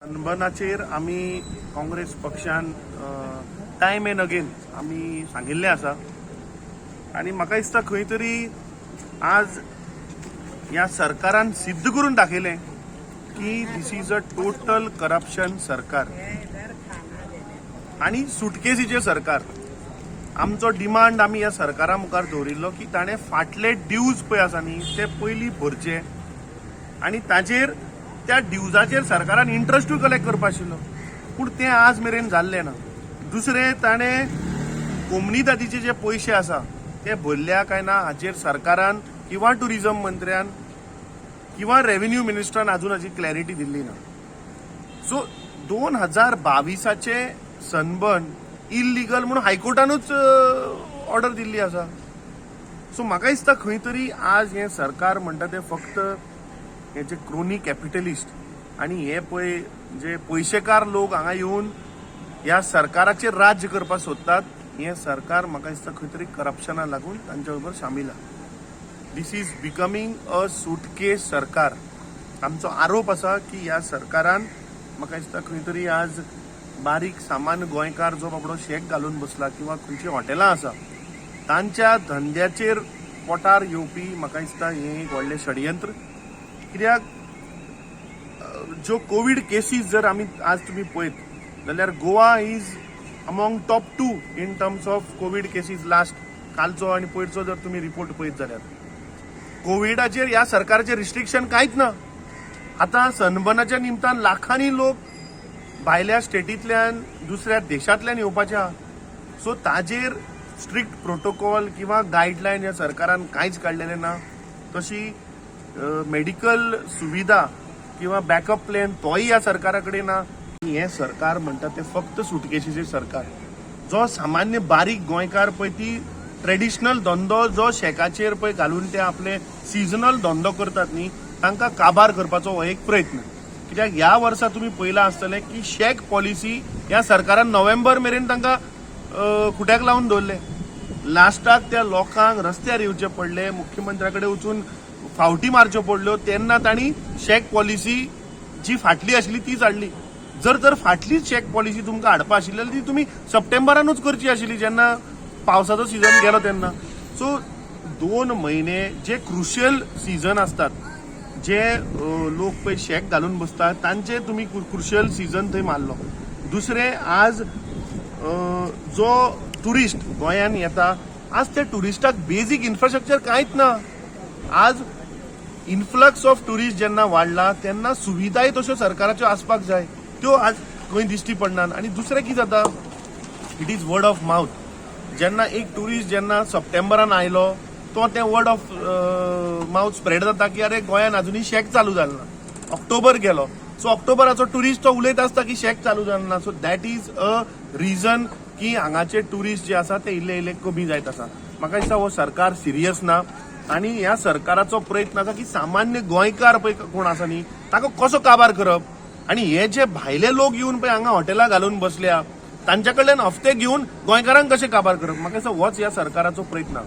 सनबर्नाचेर आमी काँग्रेस पक्षान time end again आमी सांगिल्लें आसा आनी म्हाका दिसता खंय तरी आज ह्या सरकारान सिद्ध करून दाखयलें की दिस इज अ टोटल करप्शन सरकार आनी सुटकेसीचें सरकार. आमचो डिमांड आमी ह्या सरकारा मुखार दवरिल्लो की ताणें फाटले ड्यूज पळय आसा न्ही ते पयलीं भरचे आनी ताचेर त्या ड्यूजाचेर सरकारान इंट्रस्टूय कलेक्ट करपा आशिल्लो पूण तें आज मेरेन जाल्लें ना. दुसरें ताणें कोमनीदादीचे जे पयशे आसा ते भरल्या काय ना हाचेर सरकारान किंवा टुरिझम मंत्र्यान किंवा रेव्हेन्यू मिनिस्टरान अजून हाची क्लॅरिटी दिल्ली ना. सो 2022चे सनबर्न इल्लिगल म्हणून हायकोर्टानूच ऑर्डर दिल्ली आसा. सो म्हाका दिसता खंय तरी आज हें सरकार म्हणटा तें फक्त हे जे क्रोनी कॅपिटलिस्ट आणि हे पळय जे पयशेकार लोक हांगा येवन ह्या सरकाराचेर राज्य करपाक सोदतात हे सरकार म्हाका दिसता खंय तरी करप्शना लागून तांच्या बरोबर शामील आहा. दिस इज बिकमिंग अ सुटकेस सरकार. आमचो आरोप आसा की ह्या सरकारान म्हाका दिसता खंय तरी आज बारीक सामान्य गोंयकार जो बाबडो शेक घालून बसला किंवा खंयची हॉटेलां आसा तांच्या धंद्याचेर पोटार येवपी म्हाका दिसता हें एक व्हडलें षडयंत्र. कित्याक ज्यो कोविड केसीस जर आमी आज तुमी पळयत जाल्यार Goa is among top 2 in terms of covid cases. Last कालचो आनी पयरचो जर तुमी रिपोर्ट पळयत जाल्यार कोविडाचेर ह्या सरकाराचें रिस्ट्रिक्शन कांयच ना. आतां सनबर्नाच्या निमतान लाखांनी लोक भायल्या स्टेटींतल्यान दुसऱ्या देशांतल्यान येवपाचे आहा. सो ताजेर स्ट्रिक्ट प्रोटोकॉल किंवा गायडलायन ह्या सरकारान कांयच काडलेलें ना. तशी मेडिकल सुविधा किंवा बॅकअप प्लॅन तोय ह्या सरकारा कडेन ना. हे सरकार म्हणटा ते फक्त सुटकेसीचे सरकार. जो सामान्य बारीक गोंयकार पळय ती ट्रेडिशनल धंदो जो शेकाचेर पळय घालून ते आपले सिजनल धंदो करतात न्ही तांकां काबार करपाचो हो एक प्रयत्न. कित्याक ह्या वर्सा तुमी पळयलां आसतलें की शेक पॉलिसी ह्या सरकारान नोव्हेंबर मेरेन तांकां खुट्याक लावन दवरले. लास्टाक त्या लोकांक रस्त्यार येवचे पडले, मुख्यमंत्र्या कडेन वचून फावटी मारच्यो पडल्यो तेन्ना तांणी शेक पॉलिसी जी फाटली आशिल्ली ती हाडली. जर फाटलीच शेक पॉलिसी तुमकां हाडपा आशिल्ली जाल्यार ती तुमी सप्टेंबरानूच करची आशिल्ली जेन्ना पावसाचो सीझन गेलो तेन्ना. सो 2 म्हयने जे क्रुशियल सीझन असतात जे लोक पळय शेक घालून बसतात तांचे तुम्ही क्रुशियल सीझन थंय मारलो. दुसरें आज जो टुरिस्ट गोंयान येता आज ते टुरिस्टाक बेजीक इन्फ्रास्ट्रक्चर कांयच ना. आज इन्फ्लक्स ऑफ टुरिस्ट जेन्ना वाडला तेन्ना सुविधाय तश्यो सरकाराच्यो आसपाक जाय त्यो आज खंय दिश्टी पडनात. आनी दुसरें कितें जाता it is word of mouth. जेन्ना एक टुरिस्ट जेन्ना सप्टेंबरान आयलो तो ते वर्ड ऑफ माउथ स्प्रेड जाता की अरे गोंयान अजुनूय शेक चालू जालें ना. ऑक्टोबर गेलो सो ऑक्टोबराचो टुरिस्ट तो उलयत आसता की शेक चालू जालें ना. So that is a reason की हांगाचे टुरिस्ट जे आसा ते इल्ले कमी जायत आसा. म्हाका दिसता हो सरकार सिरियस ना आनी ह्या सरकाराचो प्रयत्न आसा की सामान्य गोंयकार पळय कोण आसा न्ही ताका कसो काबार करप. आनी हे जे भायले लोक येवन पळय हांगा हॉटेलां घालून बसल्या तांच्या कडल्यान हफ्ते घेवन गोंयकारांक कशें काबार करप म्हाका दिसता होच ह्या सरकाराचो प्रयत्न.